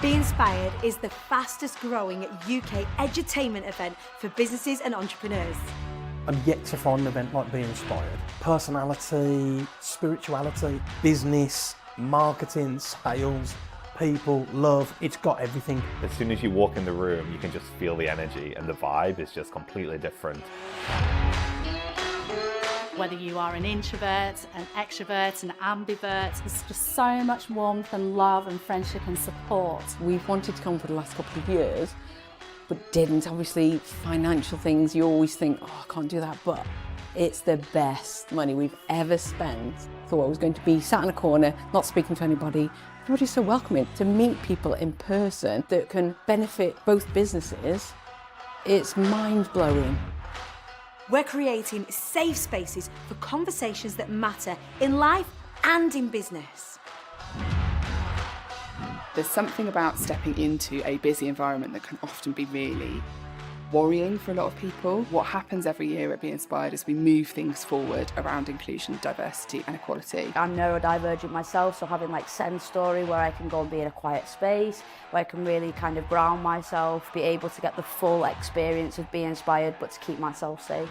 Be Inspired is the fastest growing UK edutainment event for businesses and entrepreneurs. I'm yet to find an event like Be Inspired. Personality, spirituality, business, marketing, sales, people, love, it's got everything. As soon as you walk in the room, you can just feel the energy and the vibe is just completely different. Whether you are an introvert, an extrovert, an ambivert, there's just so much warmth and love and friendship and support. We've wanted to come for the last couple of years, but didn't. Obviously, financial things, you always think, oh, I can't do that, but it's the best money we've ever spent. Thought I was going to be sat in a corner, not speaking to anybody. Everybody's so welcoming. To meet people in person that can benefit both businesses, it's mind-blowing. We're creating safe spaces for conversations that matter in life and in business. There's something about stepping into a busy environment that can often be really worrying for a lot of people. What happens every year at Be Inspired is we move things forward around inclusion, diversity and equality. I'm neurodivergent myself, so having like Sense Story where I can go and be in a quiet space, where I can really kind of ground myself, be able to get the full experience of being inspired, but to keep myself safe.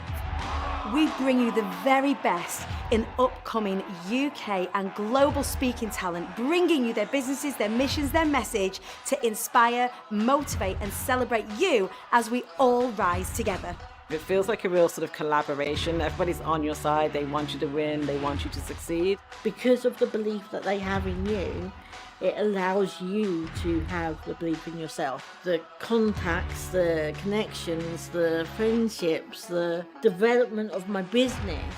We bring you the very best in upcoming UK and global speaking talent, bringing you their businesses, their missions, their message to inspire, motivate and celebrate you as we all rise together. It feels like a real sort of collaboration. Everybody's on your side. They want you to win. They want you to succeed. Because of the belief that they have in you, it allows you to have the belief in yourself. The contacts, the connections, the friendships, the development of my business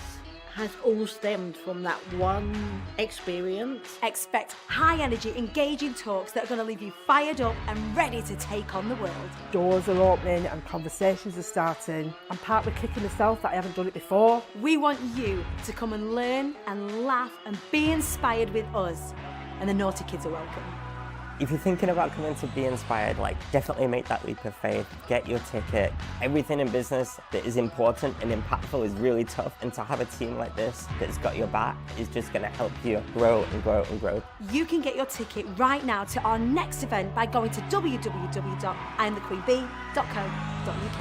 has all stemmed from that one experience. Expect high energy, engaging talks that are going to leave you fired up and ready to take on the world. Doors are opening and conversations are starting. I'm partly kicking myself that I haven't done it before. We want you to come and learn and laugh and be inspired with us. And the naughty kids are welcome. If you're thinking about coming to Be Inspired, definitely make that leap of faith, get your ticket. Everything in business that is important and impactful is really tough, and to have a team like this that's got your back is just going to help you grow and grow and grow. You can get your ticket right now to our next event by going to www.imthequeenbee.co.uk.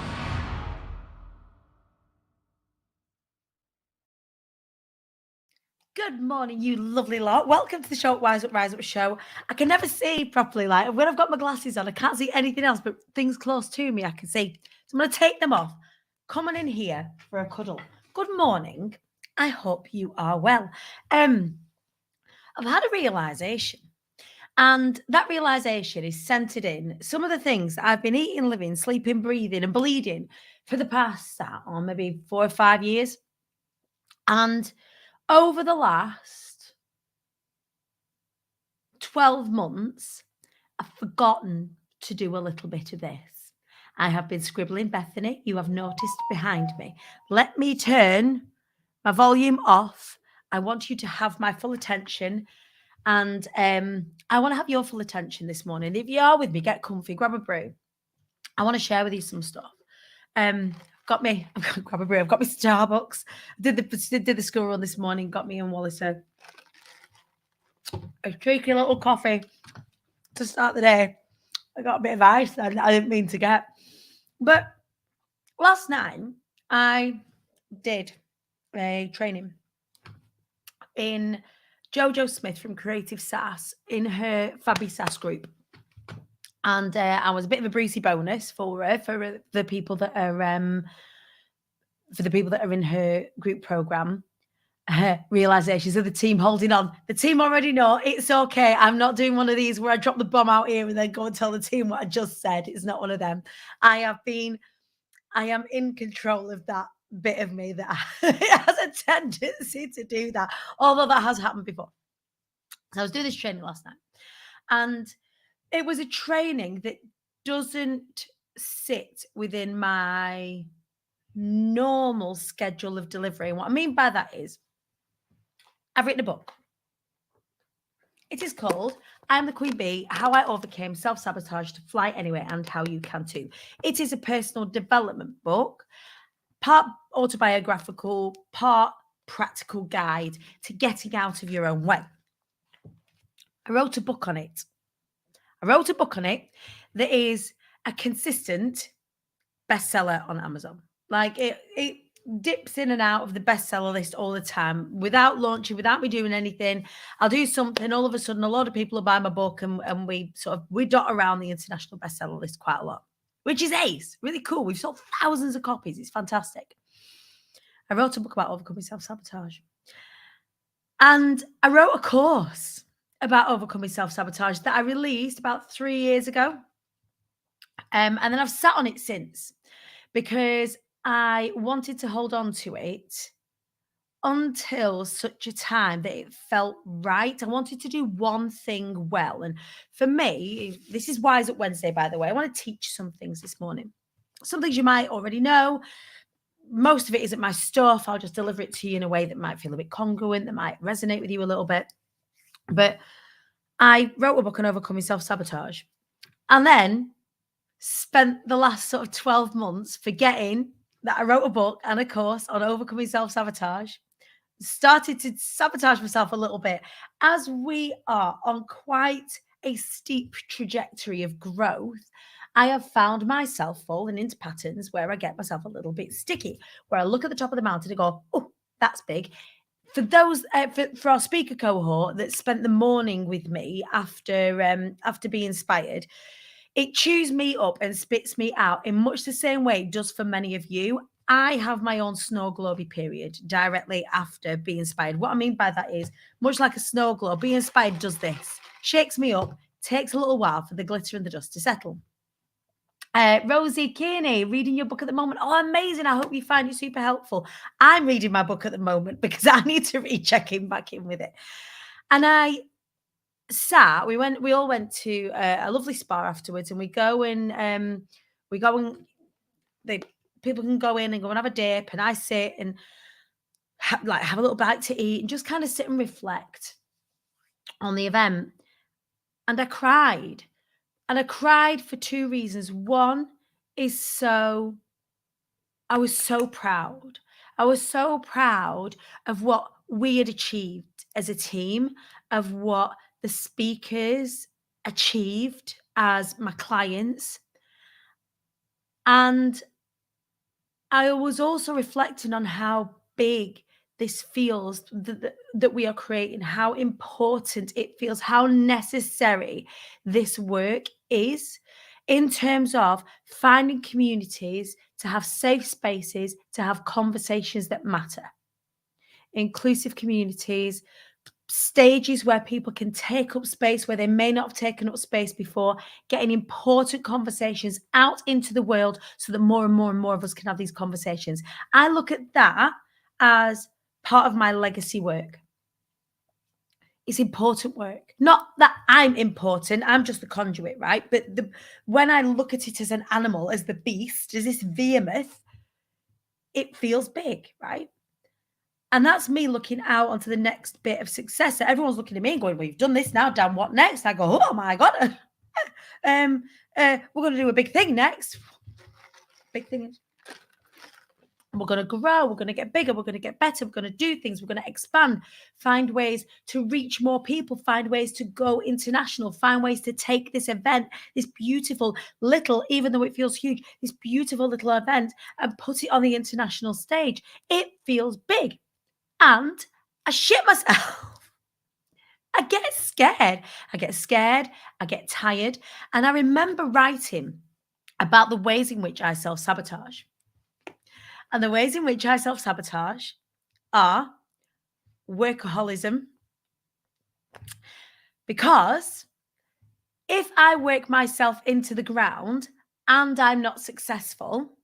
Good morning, you lovely lot. Welcome to the show, Rise Up show. I can never see properly. When I've got my glasses on, I can't see anything else, but things close to me I can see. So I'm going to take them off. Come on in here for a cuddle. Good morning. I hope you are well. I've had a realisation, and that realisation is centred in some of the things that I've been eating, living, sleeping, breathing and bleeding for the past, maybe 4 or 5 years. And over the last 12 months, I've forgotten to do a little bit of this. I have been scribbling, Bethany. You have noticed behind me. Let me turn my volume off. I want you to have my full attention. And I want to have your full attention this morning. If you are with me, get comfy, grab a brew. I want to share with you some stuff. Grab a brew. I've got my Starbucks. Did the school run this morning. Got me and Wallace a cheeky little coffee to start the day. I got a bit of ice that I didn't mean to get. But last night I did a training in Jojo Smith from Creative Sass in her Fabby Sass group. And I was a bit of a breezy bonus for her, for the people that are in her group program. Realizations of the team holding on. The team already know it's okay. I'm not doing one of these where I drop the bomb out here and then go and tell the team what I just said. It's not one of them. I am in control of that bit of me that has a tendency to do that, although that has happened before. So I was doing this training last night, and it was a training that doesn't sit within my normal schedule of delivery. And what I mean by that is I've written a book. It is called I'm the Queen Bee, How I Overcame Self-Sabotage to Fly Anywhere and How You Can Too. It is a personal development book, part autobiographical, part practical guide to getting out of your own way. I wrote a book on it. I wrote a book on it that is a consistent bestseller on Amazon. Like it dips in and out of the bestseller list all the time without launching, without me doing anything. I'll do something, all of a sudden a lot of people will buy my book, and we dot around the international bestseller list quite a lot, which is ace, really cool. We've sold thousands of copies. It's fantastic. I wrote a book about overcoming self-sabotage. And I wrote a course about overcoming self-sabotage that I released about 3 years ago. And then I've sat on it since, because I wanted to hold on to it until such a time that it felt right. I wanted to do one thing well. And for me, this is Wise Up Wednesday, by the way. I want to teach some things this morning. Some things you might already know. Most of it isn't my stuff. I'll just deliver it to you in a way that might feel a bit congruent, that might resonate with you a little bit. But I wrote a book on overcoming self-sabotage, and then spent the last sort of 12 months forgetting that I wrote a book and a course on overcoming self-sabotage. Started to sabotage myself a little bit, as we are on quite a steep trajectory of growth. I have found myself falling into patterns where I get myself a little bit sticky, where I look at the top of the mountain and go, oh, that's big. For those, for our speaker cohort that spent the morning with me after being inspired, it chews me up and spits me out in much the same way it does for many of you. I have my own snow globe period directly after Be Inspired. What I mean by that is, much like a snow globe, Be Inspired does this. Shakes me up, takes a little while for the glitter and the dust to settle. Rosie Kearney, reading your book at the moment. Oh, amazing. I hope you find it super helpful. I'm reading my book at the moment because I need to recheck back in with it. And I sat, we all went to a lovely spa afterwards, and people can go in and go and have a dip, and I sit and have a little bite to eat and just kind of sit and reflect on the event. And I cried. And I cried for two reasons. One is I was so proud. I was so proud of what we had achieved as a team, of what the speakers achieved as my clients. And I was also reflecting on how big this feels that we are creating, how important it feels, how necessary this work is in terms of finding communities to have safe spaces, to have conversations that matter, inclusive communities, stages where people can take up space where they may not have taken up space before, getting important conversations out into the world so that more and more and more of us can have these conversations. I look at that as part of my legacy work. It's important work. Not that I'm important, I'm just the conduit, right? But when I look at it as an animal, as the beast, as this behemoth, it feels big, right? And that's me looking out onto the next bit of success. So everyone's looking at me and going, well, you've done this now, Dan, what next? I go, oh my God. We're going to do a big thing next. Big thing. We're going to grow. We're going to get bigger. We're going to get better. We're going to do things. We're going to expand, find ways to reach more people, find ways to go international, find ways to take this event, this beautiful little, even though it feels huge, this beautiful little event, and put it on the international stage. It feels big. And I shit myself. I get scared. I get tired. And I remember writing about the ways in which I self-sabotage. And the ways in which I self-sabotage are workaholism. Because if I work myself into the ground and I'm not successful,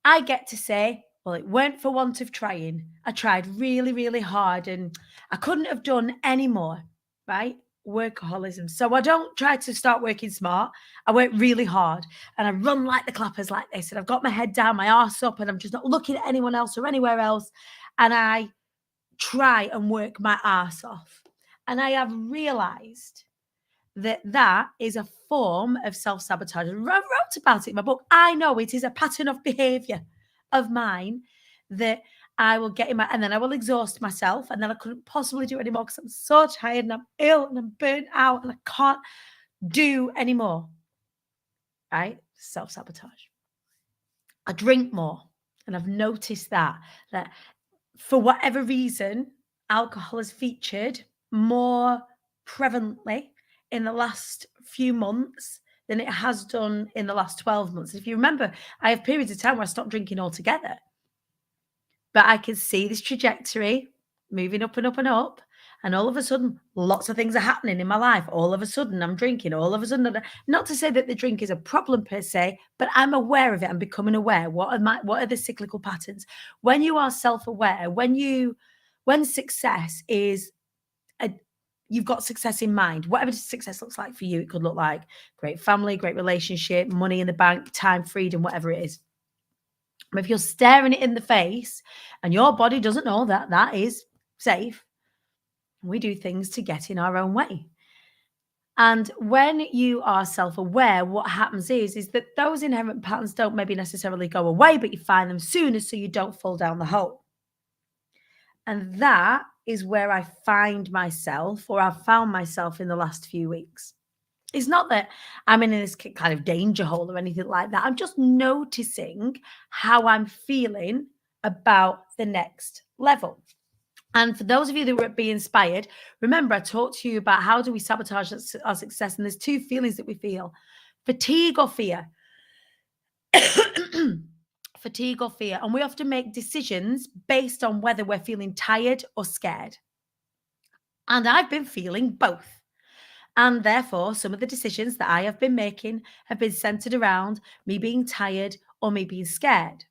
I get to say, well, it weren't for want of trying. I tried really, really hard and I couldn't have done any more, right? Workaholism. So I don't try to start working smart. I work really hard and I run like the clappers like this. And I've got my head down, my arse up, and I'm just not looking at anyone else or anywhere else. And I try and work my arse off. And I have realized that is a form of self-sabotage. I wrote about it in my book. I know it is a pattern of behavior of mine that I will get in and then I will exhaust myself, and then I couldn't possibly do it anymore because I'm so tired and I'm ill and I'm burnt out and I can't do anymore, right? Self-sabotage. I drink more, and I've noticed that for whatever reason, alcohol has featured more prevalently in the last few months than it has done in the last 12 months. If you remember, I have periods of time where I stopped drinking altogether. But I can see this trajectory moving up and up and up. And all of a sudden, lots of things are happening in my life. All of a sudden, I'm drinking. All of a sudden, not to say that the drink is a problem per se, but I'm aware of it. I'm becoming aware. What are the cyclical patterns? When you are self-aware, when success is you've got success in mind, whatever success looks like for you, it could look like great family, great relationship, money in the bank, time, freedom, whatever it is. But if you're staring it in the face and your body doesn't know that that is safe, we do things to get in our own way. And when you are self-aware, what happens is that those inherent patterns don't maybe necessarily go away, but you find them sooner so you don't fall down the hole. And that is where I find myself, or I've found myself in the last few weeks. It's not that I'm in this kind of danger hole or anything like that. I'm just noticing how I'm feeling about the next level. And for those of you that were at Be Inspired, remember I talked to you about how do we sabotage our success. And there's two feelings that we feel: fatigue or fear. Fatigue or fear. And we often make decisions based on whether we're feeling tired or scared. And I've been feeling both. And therefore, some of the decisions that I have been making have been centered around me being tired or me being scared.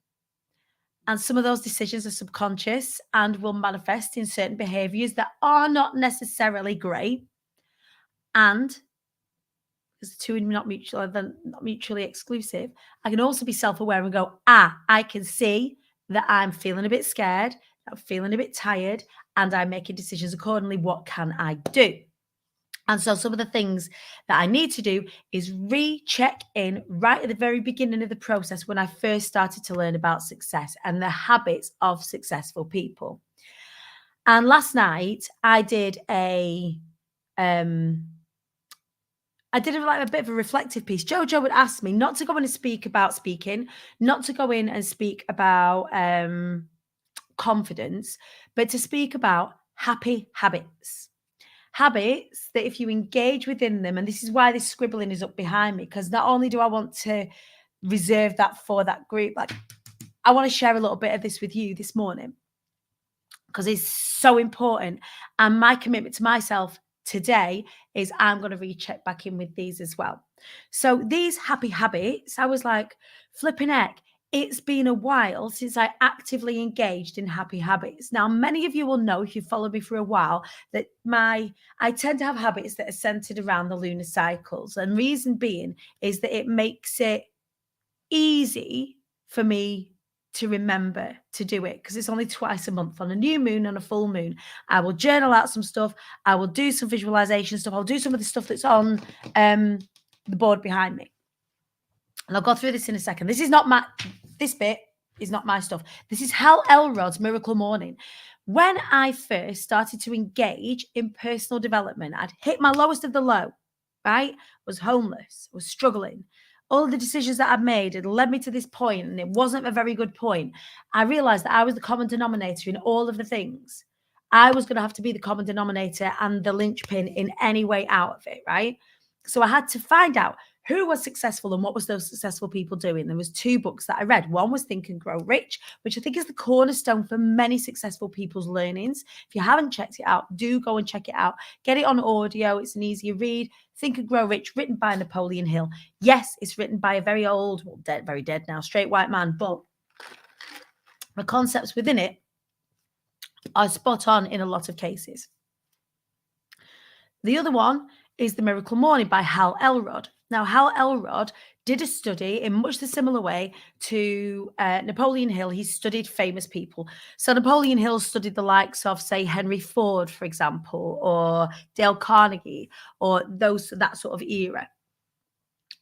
And some of those decisions are subconscious and will manifest in certain behaviors that are not necessarily great. And because the two are not mutually exclusive, I can also be self-aware and go, I can see that I'm feeling a bit scared, I'm feeling a bit tired, and I'm making decisions accordingly. What can I do? And so some of the things that I need to do is recheck in right at the very beginning of the process when I first started to learn about success and the habits of successful people. And last night I did a bit of a reflective piece. Jojo would ask me not to go in and speak about speaking, not to go in and speak about confidence, but to speak about happy habits. Habits that if you engage within them, and this is why this scribbling is up behind me, because not only do I want to reserve that for that group, like I want to share a little bit of this with you this morning because it's so important. And my commitment to myself today is I'm going to recheck back in with these as well. So these happy habits, I was like, flipping heck, it's been a while since I actively engaged in happy habits. Now, many of you will know, if you follow me for a while, that I tend to have habits that are centered around the lunar cycles. And reason being is that it makes it easy for me to remember to do it because it's only twice a month, on a new moon and a full moon. I will journal out some stuff. I will do some visualization stuff. I'll do some of the stuff that's on the board behind me. And I'll go through this in a second. This bit is not my stuff. This is Hal Elrod's Miracle Morning. When I first started to engage in personal development, I'd hit my lowest of the low, right? Was homeless, was struggling. All the decisions that I'd made had led me to this point, and it wasn't a very good point. I realized that I was the common denominator in all of the things. I was going to have to be the common denominator and the linchpin in any way out of it, right? So I had to find out who was successful and what was those successful people doing. There was two books that I read. One was Think and Grow Rich, which I think is the cornerstone for many successful people's learnings. If you haven't checked it out, do go and check it out. Get it on audio. It's an easier read. Think and Grow Rich, written by Napoleon Hill. Yes, it's written by a very old, very dead now, straight white man, but the concepts within it are spot on in a lot of cases. The other one is The Miracle Morning by Hal Elrod. Now, Hal Elrod did a study in much the similar way to Napoleon Hill. He studied famous people. So Napoleon Hill studied the likes of, say, Henry Ford, for example, or Dale Carnegie, or that sort of era.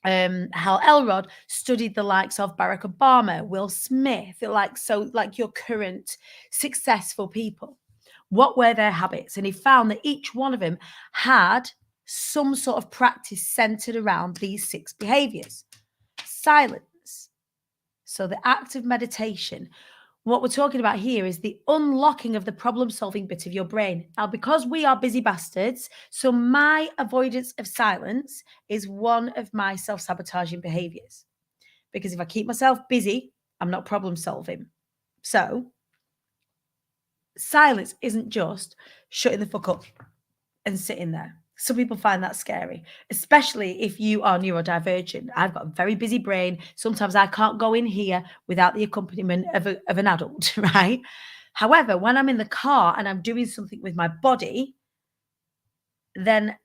Hal Elrod studied the likes of Barack Obama, Will Smith, like your current successful people. What were their habits? And he found that each one of them had some sort of practice centered around these 6 behaviors. Silence. So the act of meditation. What we're talking about here is the unlocking of the problem-solving bit of your brain. Now, because we are busy bastards, so my avoidance of silence is one of my self-sabotaging behaviors. Because if I keep myself busy, I'm not problem-solving. So silence isn't just shutting the fuck up and sitting there. Some people find that scary, especially if you are neurodivergent. I've got a very busy brain. Sometimes I can't go in here without the accompaniment of an adult, right? However, when I'm in the car and I'm doing something with my body, then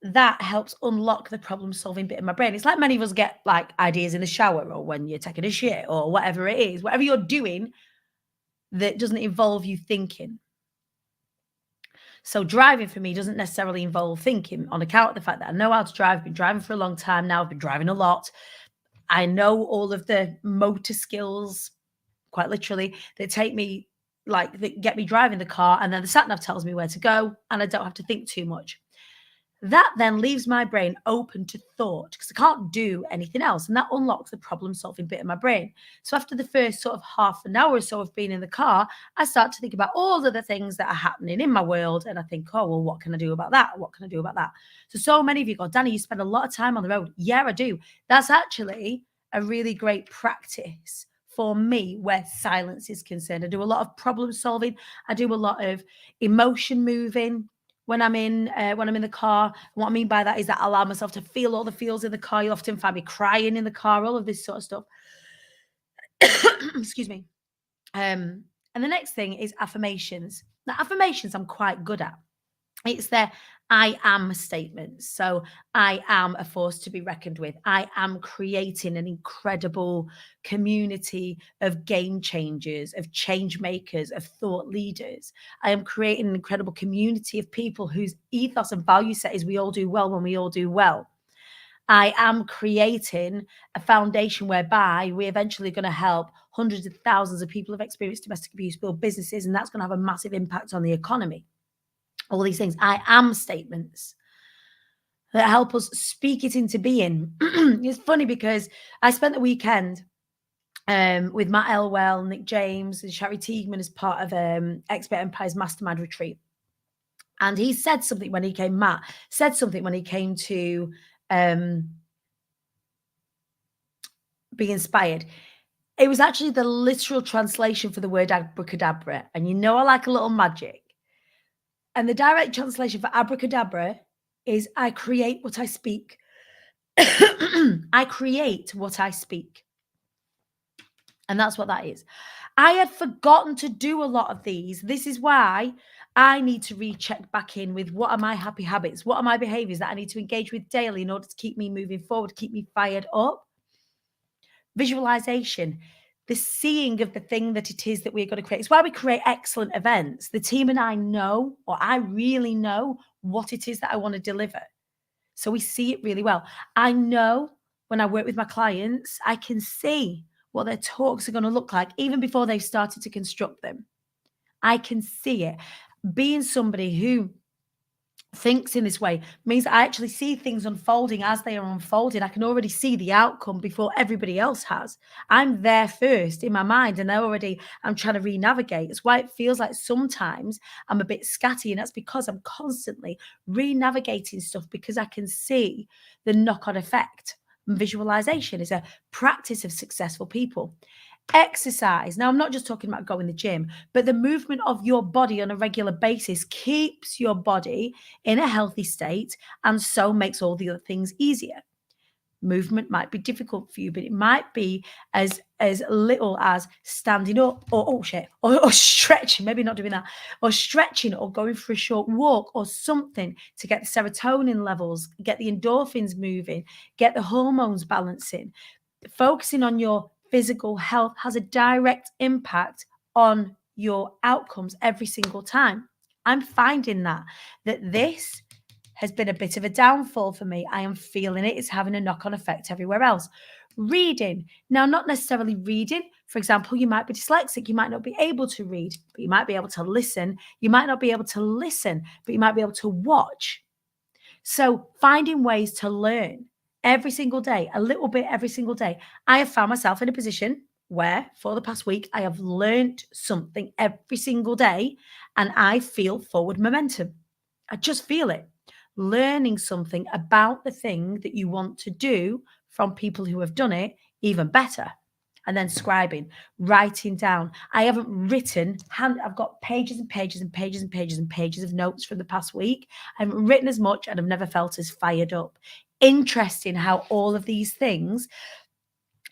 that helps unlock the problem-solving bit of my brain. It's like many of us get like ideas in the shower or when you're taking a shit or whatever it is, whatever you're doing that doesn't involve you thinking. So driving for me doesn't necessarily involve thinking on account of the fact that I know how to drive. I've been driving for a long time now. I've been driving a lot. I know all of the motor skills, quite literally, that take me, like, that get me driving the car. And then the sat nav tells me where to go and I don't have to think too much. That then leaves my brain open to thought because I can't do anything else. And that unlocks the problem-solving bit of my brain. So after the first sort of half an hour or so of being in the car, I start to think about all of the things that are happening in my world. And I think, oh, well, what can I do about that? What can I do about that? So many of you go, Danny, you spend a lot of time on the road. Yeah, I do. That's actually a really great practice for me where silence is concerned. I do a lot of problem solving. I do a lot of emotion moving. When I'm in the car. And what I mean by that is that I allow myself to feel all the feels in the car. You'll often find me crying in the car, all of this sort of stuff. Excuse me. And the next thing is affirmations. Now, affirmations I'm quite good at. It's their I am statements. So I am a force to be reckoned with. I am creating an incredible community of game changers, of change makers, of thought leaders. I am creating an incredible community of people whose ethos and value set is we all do well when we all do well. I am creating a foundation whereby we're eventually going to help hundreds of thousands of people who have experienced domestic abuse build businesses, and that's going to have a massive impact on the economy. All these things, I am statements that help us speak it into being. It's funny because I spent the weekend with Matt Elwell, Nick James, and Shari Teagman as part of Expert Empires Mastermind Retreat. And he said something when he came, Matt said something when he came to be inspired. It was actually the literal translation for the word abracadabra. And you know I like a little magic. And the direct translation for abracadabra is I create what I speak. I create what I speak. And that's what that is. I had forgotten to do a lot of these. This is why I need to recheck back in with what are my happy habits? What are my behaviors that I need to engage with daily in order to keep me moving forward, keep me fired up? Visualization. The seeing of the thing that it is that we're going to create. It's why we create excellent events. The team and I know, or I really know what it is that I want to deliver. So we see it really well. I know when I work with my clients, I can see what their talks are going to look like even before they've started to construct them. I can see it. Being somebody who thinks in this way means I actually see things unfolding as they are unfolding. I can already see the outcome before everybody else has. I'm there first in my mind and I'm trying to re-navigate. It's why it feels like sometimes I'm a bit scatty, and that's because I'm constantly re-navigating stuff because I can see the knock-on effect. And visualization is a practice of successful people. Exercise. Now, I'm not just talking about going to the gym, but the movement of your body on a regular basis keeps your body in a healthy state and so makes all the other things easier. Movement might be difficult for you, but it might be as little as standing up or stretching, maybe not doing that, or stretching or going for a short walk or something to get the serotonin levels, get the endorphins moving, get the hormones balancing. Focusing on your physical health has a direct impact on your outcomes every single time. I'm finding that this has been a bit of a downfall for me. I am feeling it. It's having a knock-on effect everywhere else. Reading. Now, not necessarily reading. For example, you might be dyslexic. You might not be able to read, but you might be able to listen. You might not be able to listen, but you might be able to watch. So finding ways to learn every single day, a little bit every single day. I have found myself in a position where for the past week, I have learned something every single day and I feel forward momentum. I just feel it. Learning something about the thing that you want to do from people who have done it even better. And then scribing, writing down. I haven't written, I've got pages and pages and pages and pages and pages of notes from the past week. I haven't written as much and I've never felt as fired up. Interesting how all of these things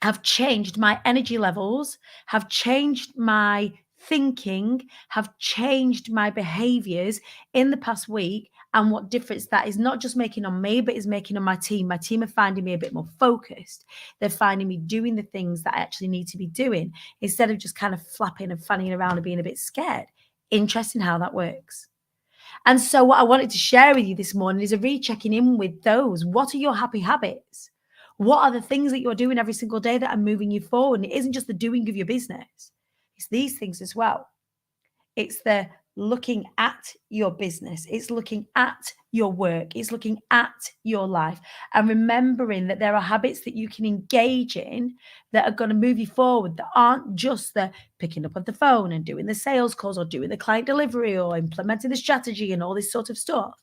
have changed my energy levels, have changed my thinking, have changed my behaviors in the past week, and what difference that is not just making on me, but is making on my team. My team are finding me a bit more focused. They're finding me doing the things that I actually need to be doing instead of just kind of flapping and fanning around and being a bit scared. Interesting how that works. And so what I wanted to share with you this morning is a rechecking in with those. What are your happy habits? What are the things that you're doing every single day that are moving you forward? And it isn't just the doing of your business. It's these things as well. It's the looking at your business. It's looking at your work. It's looking at your life and remembering that there are habits that you can engage in that are going to move you forward, that aren't just the picking up of the phone and doing the sales calls or doing the client delivery or implementing the strategy and all this sort of stuff,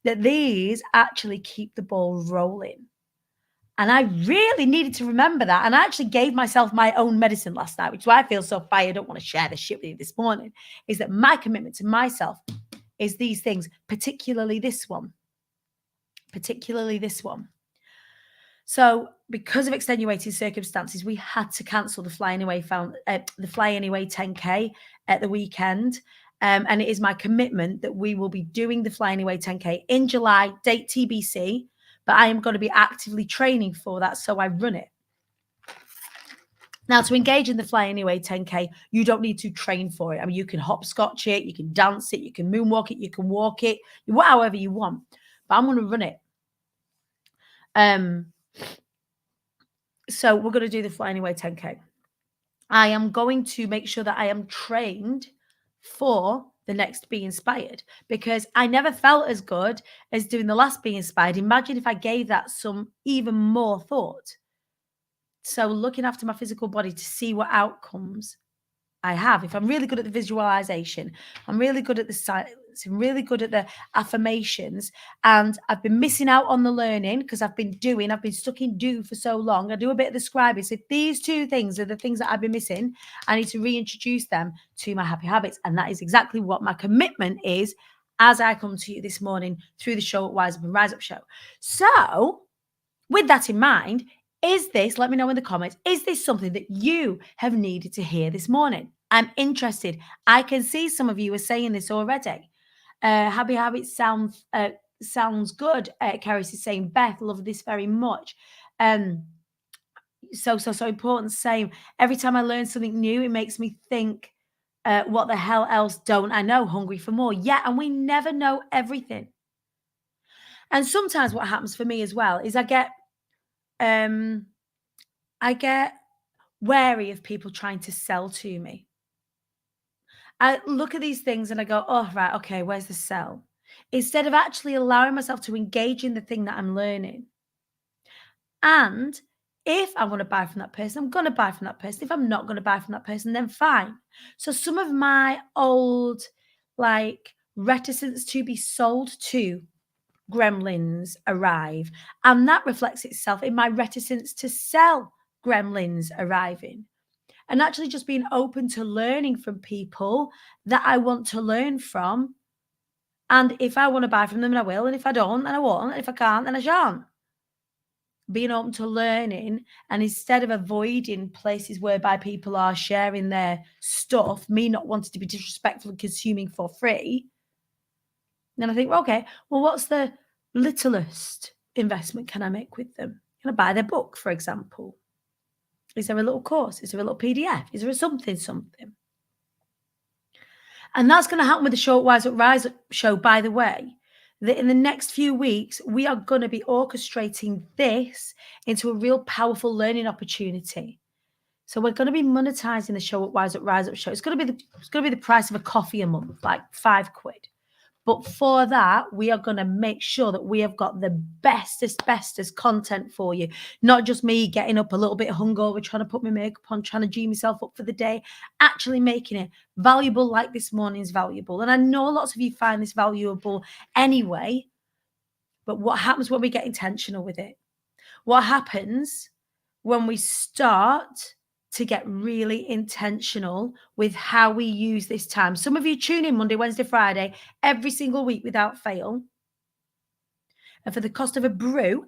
that these actually keep the ball rolling. And I really needed to remember that. And I actually gave myself my own medicine last night, which is why I feel so fired. I don't want to share this shit with you this morning, is that my commitment to myself is these things, particularly this one. So because of extenuating circumstances, we had to cancel the Fly Anyway 10K at the weekend. And it is my commitment that we will be doing the Fly Anyway 10K in July, date TBC. But I am going to be actively training for that, so I run it. Now, to engage in the Fly Anyway 10K, you don't need to train for it. I mean, you can hopscotch it, you can dance it, you can moonwalk it, you can walk it, however you want. But I'm going to run it. So we're going to do the Fly Anyway 10K. I am going to make sure that I am trained for the next Be Inspired, because I never felt as good as doing the last Be Inspired. Imagine if I gave that some even more thought. So looking after my physical body to see what outcomes I have. If I'm really good at the visualization, I'm really good at the silence, I'm really good at the affirmations, and I've been missing out on the learning because I've been stuck in do for so long. I do a bit of the scribing. So if these two things are the things that I've been missing, I need to reintroduce them to my happy habits. And that is exactly what my commitment is as I come to you this morning through the show at Wise Up and Rise Up Show. So with that in mind, let me know in the comments, is this something that you have needed to hear this morning? I'm interested. I can see some of you are saying this already. Happy habits sounds good. Caris is saying, Beth, love this very much. So important. Same. Every time I learn something new, it makes me think, what the hell else don't I know? Hungry for more. Yeah, and we never know everything. And sometimes what happens for me as well is I get wary of people trying to sell to me. I look at these things and I go, oh, right, okay, where's the sell? Instead of actually allowing myself to engage in the thing that I'm learning. And if I want to buy from that person, I'm going to buy from that person. If I'm not going to buy from that person, then fine. So some of my old, reticence to be sold to gremlins arrive. And that reflects itself in my reticence to sell gremlins arriving. And actually just being open to learning from people that I want to learn from. And if I want to buy from them, then I will. And if I don't, then I won't. And if I can't, then I shan't. Being open to learning, and instead of avoiding places whereby people are sharing their stuff, me not wanting to be disrespectful and consuming for free, then I think, okay, well, what's the littlest investment can I make with them? Can I buy their book, for example? Is there a little course? Is there a little PDF? Is there a something? And that's going to happen with the Show Wise Up Rise Up show, by the way, that in the next few weeks, we are going to be orchestrating this into a real powerful learning opportunity. So we're going to be monetizing the Show Wise Up Rise Up show. It's going to be the price of a coffee a month, like £5. But for that, we are going to make sure that we have got the bestest content for you. Not just me getting up a little bit hungover, trying to put my makeup on, trying to G myself up for the day, actually making it valuable like this morning's valuable. And I know lots of you find this valuable anyway, but what happens when we get intentional with it? What happens when we start to get really intentional with how we use this time? Some of you tune in Monday, Wednesday, Friday, every single week without fail. And for the cost of a brew,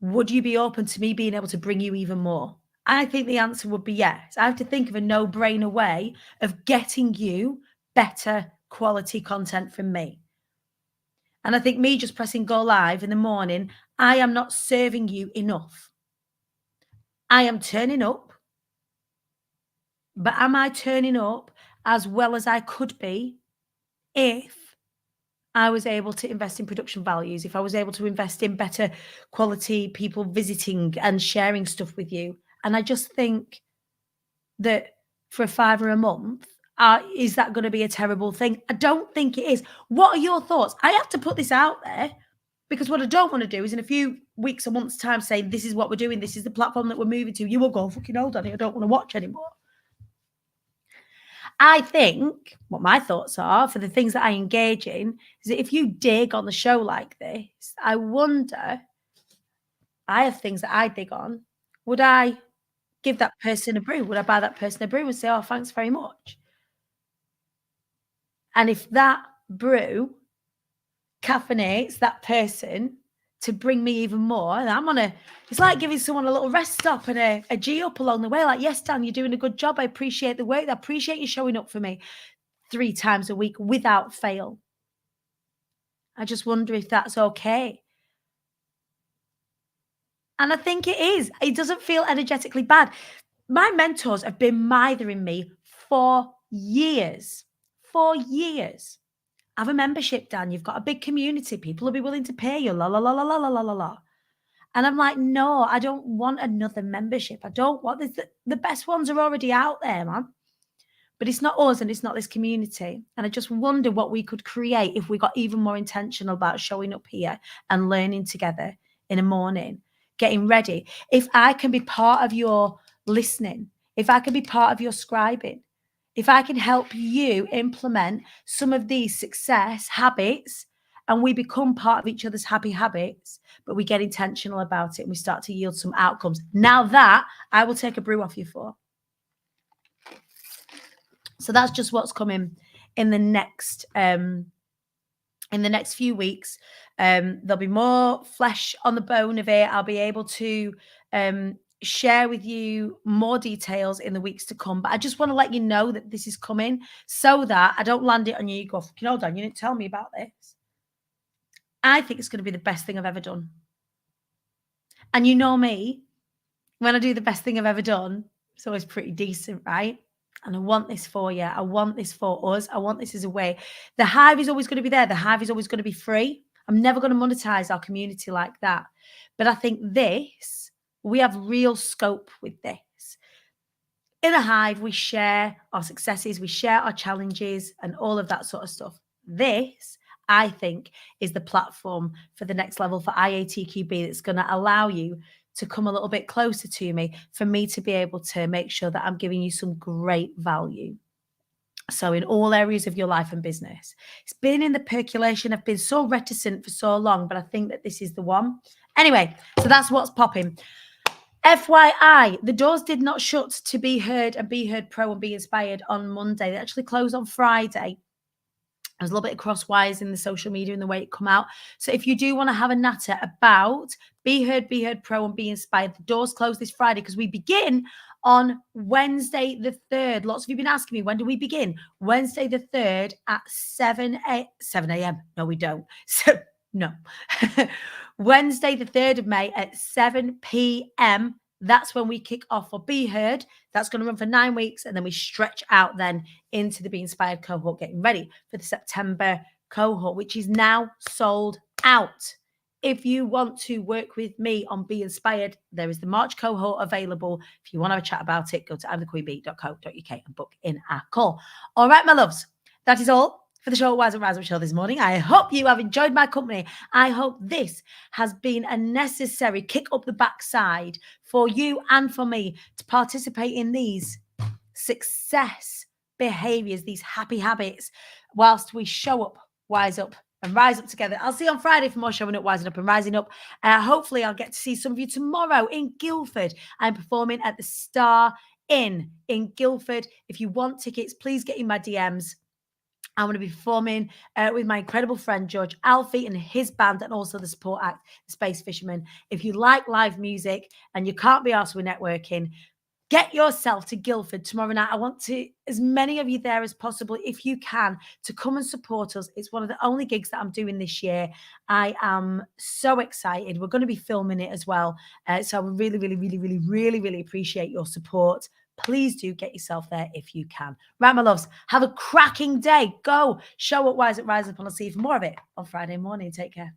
would you be open to me being able to bring you even more? I think the answer would be yes. I have to think of a no-brainer way of getting you better quality content from me. And I think me just pressing go live in the morning, I am not serving you enough. I am turning up, but am I turning up as well as I could be if I was able to invest in production values, if I was able to invest in better quality people visiting and sharing stuff with you? And I just think that for $5 a month, is that going to be a terrible thing? I don't think it is. What are your thoughts? I have to put this out there because what I don't want to do is in a few weeks or months' time say, this is what we're doing, this is the platform that we're moving to. You will go, fucking hold on, I don't want to watch anymore. I think what my thoughts are for the things that I engage in is that if you dig on the show like this, I wonder, I have things that I dig on. Would I give that person a brew? Would I buy that person a brew and say, oh, thanks very much? And if that brew caffeinates that person to bring me even more, and I'm on it's like giving someone a little rest stop and a G up along the way. Like, yes, Dan, you're doing a good job. I appreciate the work. I appreciate you showing up for me 3 times a week without fail. I just wonder if that's okay. And I think it is. It doesn't feel energetically bad. My mentors have been mithering me for years. For years. Have a membership, Dan. You've got a big community. People will be willing to pay you. La, la, la, la, la, la, la, la. And I'm like, no, I don't want another membership. I don't want this. The best ones are already out there, man. But it's not us and it's not this community. And I just wonder what we could create if we got even more intentional about showing up here and learning together in a morning, getting ready. If I can be part of your listening, if I can be part of your scribing, if I can help you implement some of these success habits and we become part of each other's happy habits, but we get intentional about it and we start to yield some outcomes. Now that I will take a brew off you for. So that's just what's coming in the next few weeks. There'll be more flesh on the bone of it. I'll be able to share with you more details in the weeks to come. But I just want to let you know that this is coming so that I don't land it on you. You go, fucking hold on, you didn't tell me about this. I think it's going to be the best thing I've ever done. And you know me, when I do the best thing I've ever done, it's always pretty decent, right? And I want this for you. I want this for us. I want this as a way. The Hive is always going to be there. The Hive is always going to be free. I'm never going to monetize our community like that. But I think this, we have real scope with this. In a Hive, we share our successes, we share our challenges and all of that sort of stuff. This, I think, is the platform for the next level for IATQB that's going to allow you to come a little bit closer to me, for me to be able to make sure that I'm giving you some great value. So in all areas of your life and business, it's been in the percolation. I've been so reticent for so long, but I think that this is the one. Anyway, so that's what's popping. FYI, the doors did not shut to Be Heard and Be Heard Pro and Be Inspired on Monday. They actually closed on Friday. There's a little bit of crosswise in the social media and the way it come out. So if you do want to have a natter about Be Heard Pro and Be Inspired, the doors close this Friday because we begin on Wednesday the 3rd. Lots of you have been asking me, when do we begin? Wednesday the 3rd at 7 a.m. No, we don't. So, no. Wednesday the 3rd of May at 7 p.m. That's when we kick off for Be Heard. That's going to run for 9 weeks. And then we stretch out then into the Be Inspired cohort, getting ready for the September cohort, which is now sold out. If you want to work with me on Be Inspired, there is the March cohort available. If you want to have a chat about it, go to imthequeenbee.co.uk and book in our call. All right, my loves, that is all. for the show Wise Up Rise Up show this morning. I hope you have enjoyed my company. I hope this has been a necessary kick up the backside for you and for me to participate in these success behaviors, these happy habits, whilst we show up, wise up, and rise up together. I'll see you on Friday for more showing up, wising up, and rising up. Hopefully, I'll get to see some of you tomorrow in Guildford. I'm performing at the Star Inn in Guildford. If you want tickets, please get in my DMs. I'm going to be performing with my incredible friend George Alfie and his band, and also the support act, the Space Fishermen. If you like live music and you can't be arsed with networking, get yourself to Guildford tomorrow night. I want as many of you there as possible, if you can, to come and support us. It's one of the only gigs that I'm doing this year. I am so excited. We're going to be filming it as well. So I really, really, really, really, really, really appreciate your support. Please do get yourself there if you can. Right, my loves, have a cracking day. Go show up, wise up, rise up, and I'll see you for more of it on Friday morning. Take care.